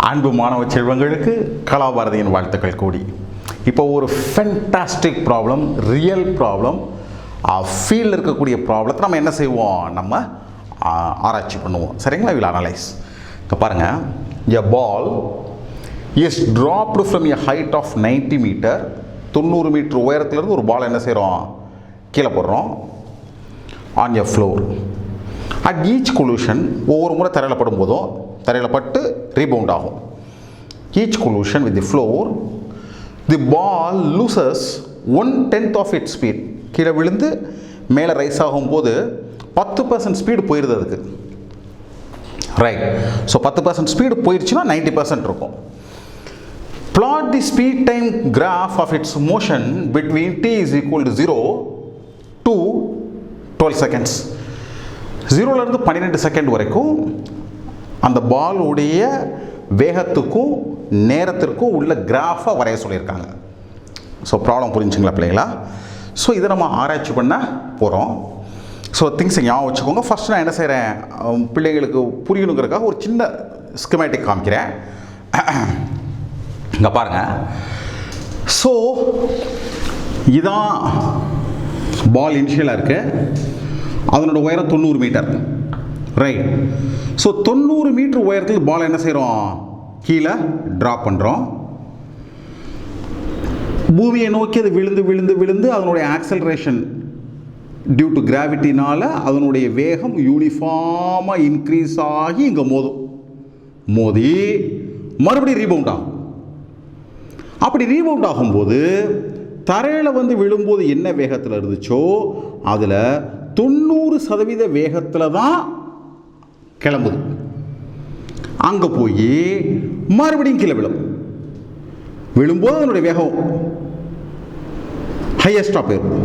அன்பு மாணவ செல்வங்களுக்கு கலாபாரதியின் வாழ்த்துக்கள் கூடி. இப்போ ஒரு ஃபென்டாஸ்டிக் ப்ராப்ளம், ரியல் ப்ராப்ளம், ஃபீல்டில் இருக்கக்கூடிய ப்ராப்ளத்தை நம்ம என்ன செய்வோம், நம்ம ஆராய்ச்சி பண்ணுவோம். சரிங்களா? Will analyse. இப்போ பாருங்கள், a ball is dropped from a height of 90 metre. 90 metre உயரத்துலேருந்து ஒரு பால் என்ன செய்கிறோம், கீழே போடுறோம். On a floor at each collision, ஒவ்வொரு முறை தரையில் படும் போதும் தரையில் பட்டு ரீபவுண்ட் ஆகும். Each collision with the floor the ball loses 1/10 of its speed. கீழே விழுந்து மேலே ரைஸ் ஆகும்போது 10% ஸ்பீடு போயிடுது அதுக்கு. ரைட். ஸோ 10% ஸ்பீடு போயிடுச்சுன்னா 90% இருக்கும். Plot the speed time graph of its motion between t is equal to 0 to 12 seconds. 0லேருந்து 12 second வரைக்கும் அந்த பாலுடைய வேகத்துக்கும் நேரத்திற்கும் உள்ள கிராஃபை வரைய சொல்லியிருக்காங்க. ஸோ ப்ராப்ளம் புரிஞ்சுங்களா பிள்ளைங்களா? ஸோ இதை நம்ம ஆராய்ச்சி பண்ண போகிறோம். ஸோ திங்ஸை ஞாபகம் வச்சுக்கோங்க. ஃபஸ்ட் நான் என்ன செய்கிறேன், பிள்ளைங்களுக்கு புரியணுங்கிறதுக்காக ஒரு சின்ன ஸ்கிமேட்டிக் காமிக்கிறேன். இங்கே பாருங்கள். ஸோ இதான் பால் இனிஷியலாக இருக்குது. அதனோட உயரம் 90 மீட்டர். ரைட். ஸோ 90 மீட்டர் உயரத்தில் பால் என்ன செய்கிறோம், கீழே ட்ராப் பண்ணுறோம். பூமியை நோக்கி அது விழுந்து விழுந்து விழுந்து அதனுடைய ஆக்சலரேஷன் டியூ டு கிராவிட்டினால் அதனுடைய வேகம் யூனிஃபார்மாக இன்க்ரீஸ் ஆகி இங்கே மோதி மறுபடியும் ரீபவுண்ட் ஆகும். அப்படி ரீபவுண்ட் ஆகும்போது தரையில் வந்து விழும்போது என்ன வேகத்தில் இருந்துச்சோ அதில் 90% வேகத்தில் தான் கிளம்புது. அங்கே போய் மறுபடியும் கீழே விழும்போது அதனுடைய வேகம் ஹையஸ்டாக போயிடும்.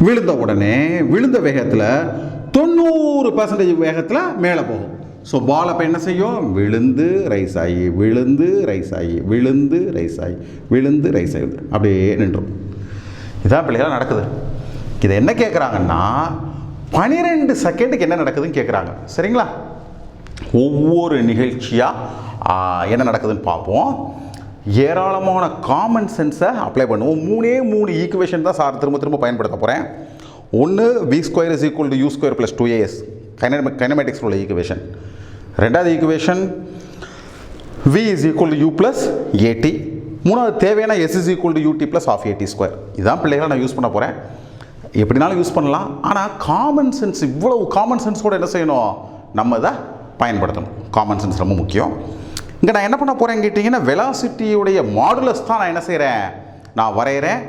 விழுந்த உடனே விழுந்த வேகத்தில் 90% வேகத்தில் மேலே போகும். ஸோ பால் அப்போ என்ன செய்யும், விழுந்து ரைஸ் ஆகி விழுந்து ரைஸ் ஆகி விழுந்து ரைஸ் ஆகி விழுந்து ரைஸ் ஆகி அப்படியே நின்றும். இதான் பிள்ளைகளாக நடக்குது. இதை என்ன கேட்குறாங்கன்னா 12 செகண்டுக்கு என்ன நடக்குதுன்னு கேட்குறாங்க. சரிங்களா? ஒவ்வொரு நிகழ்ச்சியாக என்ன நடக்குதுன்னு பார்ப்போம். ஏராளமான காமன் சென்ஸை அப்ளை பண்ணுவோம். 3 ஈக்குவேஷன் தான் சார் திரும்ப திரும்ப பயன்படுத்த போகிறேன். ஒன்று v² = u² + 2as கைனமேட்டிக்ஸில் உள்ள ஈக்குவேஷன். ரெண்டாவது ஈக்குவேஷன் v = u + at. மூணாவது தேவையான s = ut + half at². இதுதான் பிள்ளைகளை நான் யூஸ் பண்ண போகிறேன். எப்படினாலும் யூஸ் பண்ணலாம். ஆனால் காமன் சென்ஸ், இவ்வளவு காமன் சென்ஸோடு என்ன செய்யணும், நம்ம இதை பயன்படுத்தணும். காமன் சென்ஸ் ரொம்ப முக்கியம். இங்கே நான் என்ன பண்ண போகிறேன்னு கேட்டிங்கன்னா, வெலாசிட்டியுடைய மாடுலஸ் தான் நான் என்ன செய்கிறேன், நான் வரைகிறேன்.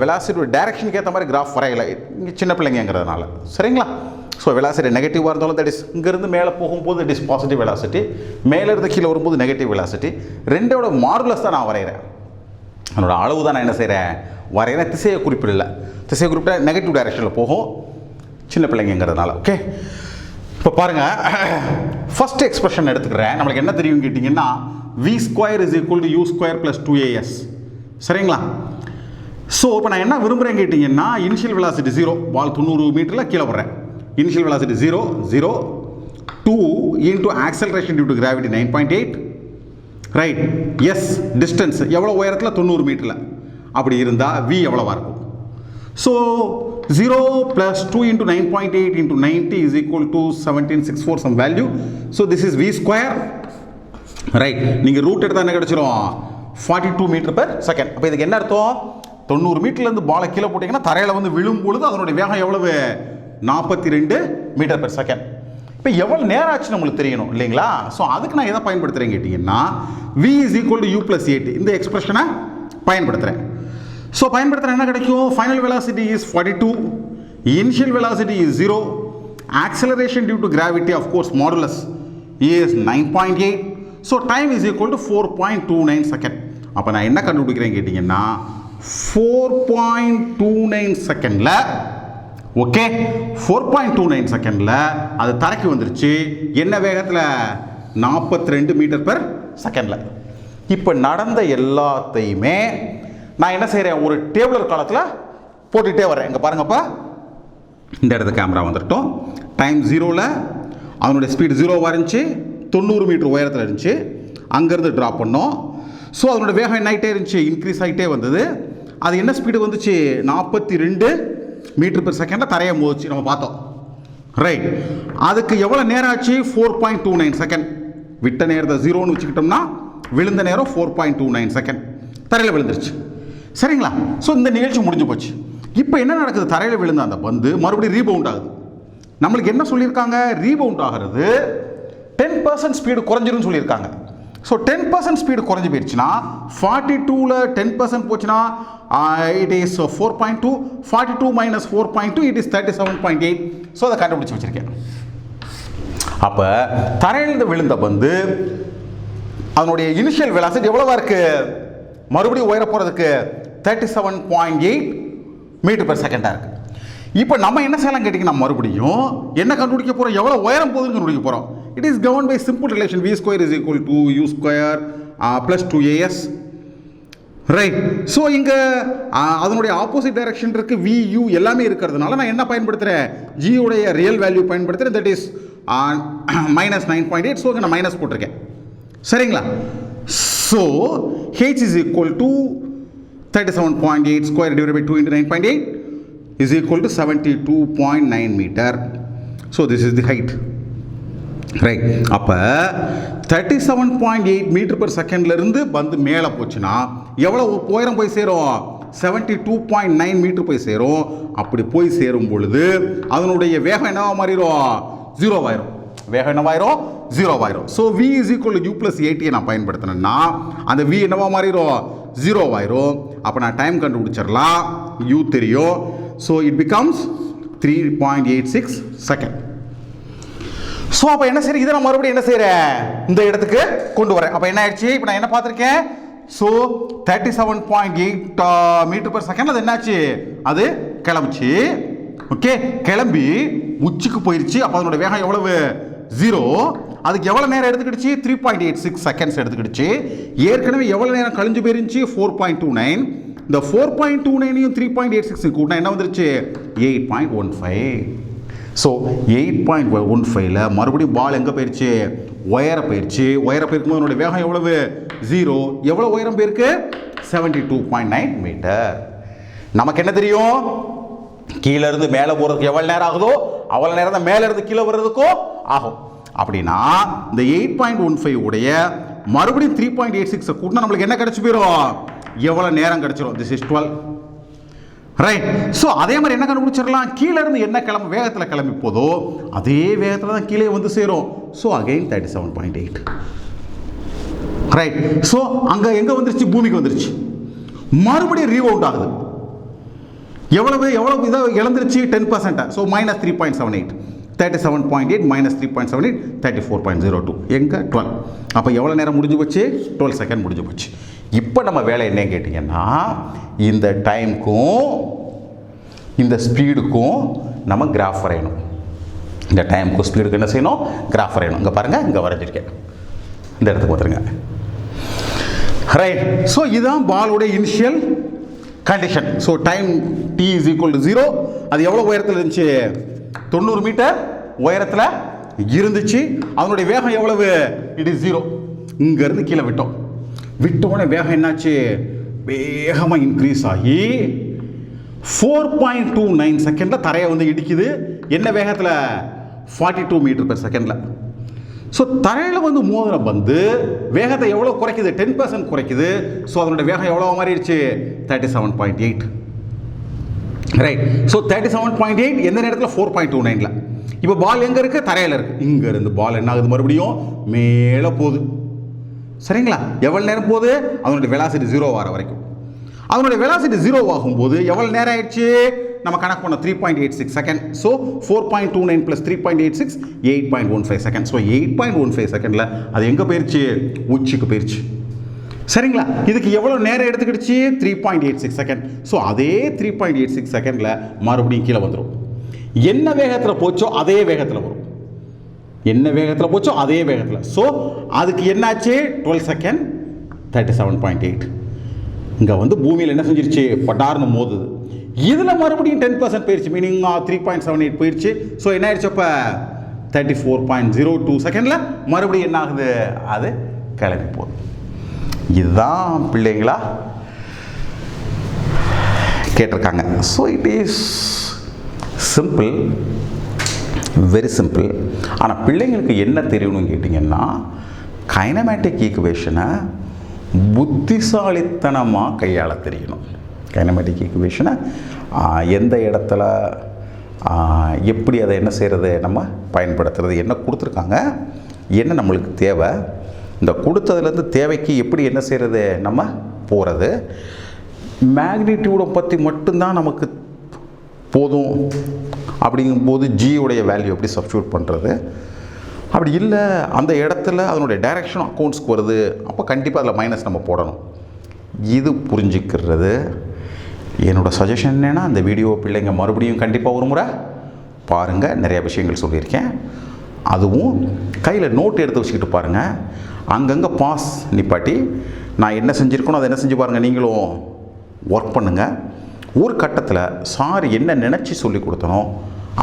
வெலாசிட்டி டைரக்ஷனுக்கு ஏற்ற மாதிரி கிராஃப் வரையலை, இங்கே சின்ன பிள்ளைங்கிறதுனால. சரிங்களா? ஸோ வெலாசிட்டி நெகட்டிவாக இருந்தாலும் தட் இஸ் இங்கேருந்து மேலே போகும்போது இட் இஸ் பாசிட்டிவ் வெலாசிட்டி, மேலேருந்து கீழே வரும்போது நெகட்டிவ் வெலாசிட்டி. ரெண்டோட மாடுலஸ் தான் நான் வரைகிறேன். அதனோட அளவு தான் நான் என்ன செய்கிறேன், வரைகிறேன். திசையை குறிப்பிடல. திசையை குறிப்பிட்ட நெகட்டிவ் டைரக்ஷனில் போகும், சின்ன பிள்ளைங்கிறதுனால. ஓகே, இப்போ பாருங்கள், ஃபஸ்ட் எக்ஸ்பிரஷன் எடுத்துக்கிறேன். நம்மளுக்கு என்ன தெரியும் கேட்டிங்கன்னா, v² = u² + 2as. சரிங்களா? ஸோ இப்போ நான் என்ன விரும்புகிறேன் கேட்டிங்கன்னா, இனிஷியல் வெலாசிட்டி 0, பால் 90 மீட்டரில் கீழே போடுறேன். Initial velocity 0, 0, 2 into acceleration due to gravity 9.8. Right. S distance எவ்வளோ உயரத்தில், 90 மீட்டரில். அப்படி இருந்தால் v எவ்வளோவா இருக்கும்? So 0 + 2 × 9.8 × 90 is equal to 1764 some value. So this is v². Right. நீங்கள் ரூட் எடுத்தால் என்ன கிடச்சிரும், 42 மீட்டர்/செகண்ட். அப்போ இதுக்கு என்ன அர்த்தம், 90 மீட்டர்லேருந்து பாலை கீழே போட்டிங்கன்னா தரையில் வந்து விழும்பொழுது அதனுடைய வேகம் எவ்வளவு, 42 மீட்டர்/செகண்ட். இப்போ எவ்வளோ நேரம் ஆச்சு நம்மளுக்கு தெரியணும் இல்லைங்களா? ஸோ அதுக்கு நான் எதை பயன்படுத்துகிறேன்னு கேட்டிங்கன்னா, v = u + at இந்த எக்ஸ்பிரஷனை பயன்படுத்துகிறேன். ஸோ பயன்படுத்துகிற என்ன கிடைக்கும், final velocity is 42, initial velocity is 0, acceleration due to gravity of course modulus is 9.8. So time is equal to 4.29 second. அப்போ நான் என்ன கண்டுபிடிக்கிறேன் கேட்டிங்கன்னா, 4.29 செகண்டில், ஓகே, 4.29 செகண்டில் அது தரைக்கு வந்துருச்சு. என்ன வேகத்தில், 42 மீட்டர்/செகண்டில். இப்போ நடந்த எல்லாத்தையுமே நான் என்ன செய்கிறேன், ஒரு டேபிளர் காலத்தில் போட்டுகிட்டே வரேன். இங்கே பாருங்கப்பா, இந்த இடத்து கேமரா வந்துட்டோம். டைம் 0ல் அதனுடைய ஸ்பீடு 0வாக இருந்துச்சு, 90 மீட்டர் உயரத்தில் இருந்துச்சு. அங்கேருந்து ட்ராப் பண்ணோம். ஸோ அதனோட வேகம் என்ன ஆகிட்டே இருந்துச்சு, இன்க்ரீஸ் ஆகிட்டே வந்தது. அது என்ன ஸ்பீடு வந்துச்சு, 42 மீட்டர் பெர் செகண்டில் தரையை மோதிச்சு நம்ம பார்த்தோம். ரைட், அதுக்கு எவ்வளோ நேரம் ஆச்சு, 4.29 செகண்ட். விட்ட நேரத்தை 0ன்னு வச்சுக்கிட்டோம்னா விழுந்த நேரம் 4.29 செகண்ட் தரையில் விழுந்துருச்சு. சரிங்களா? ஸோ இந்த நிகழ்ச்சி முடிஞ்சு போச்சு. இப்போ என்ன நடக்குது, தரையில் விழுந்த அந்த பந்து மறுபடியும் ரீபவுண்ட் ஆகுது. நம்மளுக்கு என்ன சொல்லியிருக்காங்க, ரீபவுண்ட் ஆகிறது 10% ஸ்பீடு குறைஞ்சிருன்னு சொல்லியிருக்காங்க. ஸோ 10% ஸ்பீடு குறைஞ்சி போயிடுச்சுன்னா 42ல் 10% போச்சுன்னா it is 4.2. 42 minus 4.2 it is 37.8. So அதை கண்டுபிடிச்சி வச்சிருக்கேன். அப்போ தரையிலிருந்து விழுந்த பந்து அதனுடைய இனிஷியல் வெலாசிட்டி எவ்வளவா இருக்கு, மறுபடியும் உயர போகிறதுக்கு 37.8 மீட்டர் பெர் செகண்டாக இருக்கு. இப்போ நம்ம என்ன செய்யலாம் கேட்டிங்கன்னா, மறுபடியும் என்ன கண்டுபிடிக்க போகிறோம், எவ்வளோ உயரம் போகுதுன்னு கண்டுபிடிக்க போகிறோம். It is govern by simple relation, v square is equal to u square plus 2as. Right, so இங்கே அதனுடைய ஆப்போசிட் டைரக்ஷன் இருக்கு, vu எல்லாமே இருக்கிறதுனால நான் என்ன பயன்படுத்துகிறேன், g உடைய ரியல் வேல்யூ பயன்படுத்துகிறேன், தட் இஸ் -9.8. ஸோ நான் மைனஸ் போட்டிருக்கேன். சரிங்களா? So h is equal to 37.8 square divide by 2 into 9.8 is equal to 72.9 meter. So this is the height. Right. அப்போ 37.8 மீட்டர் பெர் செகண்ட்ல இருந்து பந்து மேலே போச்சுன்னா எவ்வளவு உயரம் போய் சேரும், 72.9 மீட்டர் போய் சேரும். அப்படி போய் சேரும் பொழுது அதனுடைய வேகம் என்னவா மாறிடும், 0 ஆயிரும். வேகம் என்னவாயிரும், 0 ஆயிரும். So v is equal to u plus 80 நான் பயன்படுத்தினேன்னா அந்த v என்னவா மாறிடும், 0 ஆயிரும். அப்போ நான் டைம் கண்டுபிடிச்சிடலாம், u தெரியும். So it becomes 3.86 second. So அப்போ என்ன செய்யறேன், இதை நான் மறுபடியும் என்ன செய்கிறேன், இந்த இடத்துக்கு கொண்டு வரேன். அப்போ என்ன ஆயிடுச்சு, இப்போ நான் என்ன பார்த்துருக்கேன், ஸோ 37.8 மீட்டர் பெர் செகண்ட் அது என்னாச்சு, அது கிளம்பிச்சு. ஓகே, கிளம்பி உச்சிக்கு போயிடுச்சு. அப்போ அதனோட வேகம் எவ்வளவு, 0. அதுக்கு எவ்வளோ நேரம் எடுத்துக்கிடுச்சு, 3.86 செகண்ட்ஸ் எடுத்துக்கிடுச்சு. ஏற்கனவே எவ்வளோ நேரம் கழிஞ்சு போயிருந்துச்சு, 4.29. இந்த 4.29ஐயும் 3.86 கூட்டினா என்ன வந்துருச்சு, 8.15. ஸோ 8.15ல் மறுபடியும் பால் எங்கே போயிடுச்சு, உயர போயிடுச்சு. உயர போயிருக்கும் போது அதனுடைய வேகம் எவ்வளவு, 0. எவ்வளோ உயரம் போயிருக்கு, 72.9 மீட்டர். நமக்கு என்ன தெரியும், கீழே இருந்து மேலே போகிறதுக்கு எவ்வளோ நேரம் ஆகுதோ அவ்வளோ நேரம் தான் மேலே இருந்து கீழே வர்றதுக்கோ ஆகும். அப்படின்னா இந்த 8.15 உடைய மறுபடியும் 3.86 கூட்டினா நம்மளுக்கு என்ன கிடைச்சி போயிடும், எவ்வளோ நேரம் கிடைச்சிரும், திஸ் இஸ் 12. ரைட். ஸோ அதே மாதிரி என்ன கண்டுபிடிச்சிடலாம், கீழே இருந்து என்ன வேகத்தில் கிளம்பி போதோ அதே வேகத்தில் தான் கீழே வந்து சேரும். So again 37.8. ரைட். ஸோ அங்கே எங்கே வந்துருச்சு, பூமிக்கு வந்துருச்சு. மறுபடியும் ரீபவுண்ட் ஆகுது. எவ்வளவு இதாக இழந்துருச்சு, 10%. ஸோ -3.78. 37.8 -3.78 34.02 எங்கே 12. அப்போ எவ்வளோ நேரம் முடிஞ்சு போச்சு, 12 செகண்ட் முடிஞ்சு போச்சு. இப்போ நம்ம வேலை என்ன கேட்டிங்கன்னா, இந்த டைமுக்கும் இந்த ஸ்பீடுக்கும் நம்ம கிராஃப் வரையணும். இந்த டைமுக்கும் ஸ்பீடுக்கு என்ன செய்யணும், கிராஃப் வரையணும். இங்கே பாருங்கள், இங்கே வரைஞ்சிருக்கேன், இந்த இடத்துக்கு வந்துருங்க. ரைட். ஸோ இதுதான் பாலோட initial condition. So time t is equal to 0. அது எவ்வளோ உயரத்தில் இருந்துச்சு, 90 மீட்டர் உயரத்தில் இருந்துச்சு. அதனுடைய வேகம் எவ்வளவு, இட் இஸ் 0. இங்கேருந்து கீழே விட்டோம். விட்டோடனே வேகம் என்னாச்சு, வேகமாக இன்க்ரீஸ் ஆகி 4.29 செகண்டில் தரையை வந்து இடிக்குது. என்ன வேகத்தில், 42 மீட்டர் பெர் செகண்டில். ஸோ தரையில் வந்து மோதிர பந்து வேகத்தை எவ்வளோ குறைக்குது, 10% குறைக்குது. ஸோ அதனுடைய வேகம் எவ்வளோ மாறிடுச்சு, 37.8. ரைட். ஸோ 37.8 எந்த நேரத்தில், 4.29ல். இப்போ பால் எங்கே இருக்குது, தரையில் இருக்குது. இங்கே இருந்து பால் என்ன ஆகுது, மறுபடியும் மேலே போகுது. சரிங்களா? எவ்வளோ நேரம் போகுது, அதனுடைய வெலாசிட்டி 0 வர வரைக்கும். அதனுடைய வெலாசிட்டி 0 ஆகும்போது எவ்வளோ நேரம் ஆயிடுச்சு, நம்ம கணக்கு பண்ணோம், 3.86 செகண்ட். So 4.29 + 3.86 8.15 second. ஸோ 8.15 செகண்டில் அது எங்கே போயிடுச்சு, உச்சிக்கு போயிடுச்சு. சரிங்களா? இதுக்கு எவ்வளோ நேரம் எடுத்துக்கிடுச்சு, 3.86 செகண்ட். ஸோ அதே 3.86 செகண்டில் மறுபடியும் கீழே வந்துடும். என்ன வேகத்தில் போச்சோ அதே வேகத்தில் வரும். என்ன வேகத்தில் போச்சோ அதே வேகத்தில். ஸோ அதுக்கு என்னாச்சு, 12 செகண்ட் 37.8. இங்கே வந்து பூமியில் என்ன செஞ்சிருச்சு, பட்டார்னு மோதுது. இதில் மறுபடியும் 10% போயிடுச்சு, மீனிங் 3.78 போயிடுச்சு. ஸோ என்ன ஆயிடுச்சு, அப்போ 34.02 செகண்டில் மறுபடியும் என்ன ஆகுது, அது கிளம்பி போகுது. இதுதான் பிள்ளைங்களா கேட்டிருக்காங்க. So it is simple, very simple. ஆனால் பிள்ளைங்களுக்கு என்ன தெரியணும்னு கேட்டிங்கன்னா, கைனமேட்டிக் ஈக்குவேஷனை புத்திசாலித்தனமாக கையாள தெரியணும். கைனமேட்டிக் ஈக்குவேஷனை எந்த இடத்துல எப்படி அதை என்ன செய்கிறது, நம்ம பயன்படுத்துறது, என்ன கொடுத்துருக்காங்க, என்ன நம்மளுக்கு தேவை, இந்த கொடுத்ததுலேருந்து தேவைக்கு எப்படி என்ன செய்கிறது நம்ம போகிறது, மேக்னிடியூடை பற்றி மட்டும்தான் நமக்கு போதும் அப்படிங்கும்போது ஜியோடைய வேல்யூ எப்படி சப்ஸ்டியூட் பண்ணுறது, அப்படி இல்லை அந்த இடத்துல அதனுடைய டைரக்ஷன் அக்கௌண்ட்ஸ்க்கு வருது, அப்போ கண்டிப்பாக அதில் மைனஸ் நம்ம போடணும். இது புரிஞ்சுக்கிறது என்னோடய சஜஷன். என்னென்னா அந்த வீடியோ பிள்ளைங்க மறுபடியும் கண்டிப்பாக ஒரு முறை பாருங்கள். நிறைய விஷயங்கள் சொல்லியிருக்கேன். அதுவும் கையில் நோட் எடுத்து வச்சுக்கிட்டு பாருங்கள். அங்கங்கே பாஸ் நிப்பாட்டி நான் என்ன செஞ்சுருக்கணும் அதை என்ன செஞ்சு பாருங்கள். நீங்களும் ஒர்க் பண்ணுங்கள். ஒரு கட்டத்தில் சார் என்ன நினச்சி சொல்லி கொடுத்தனோ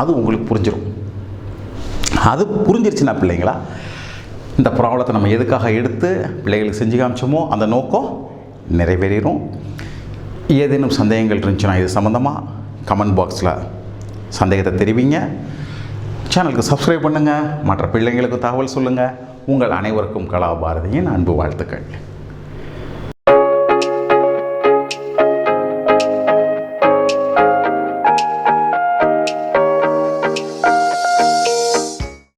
அது உங்களுக்கு புரிஞ்சிடும். அது புரிஞ்சிருச்சுன்னா பிள்ளைங்களா, இந்த ப்ராப்ளத்தை நம்ம எதுக்காக எடுத்து பிள்ளைகளுக்கு செஞ்சு காமிச்சோமோ அந்த நோக்கம் நிறைவேறிடும். ஏதேனும் சந்தேகங்கள் இருந்துச்சுன்னா இது சம்மந்தமாக கமெண்ட் பாக்ஸில் சந்தேகத்தை தெரிவிங்க. சேனலுக்கு சப்ஸ்கிரைப் பண்ணுங்கள். மற்ற பிள்ளைங்களுக்கு தகவல் சொல்லுங்கள். உங்கள் அனைவருக்கும் கலாபாரதியின் அன்பு வாழ்த்துக்கள்.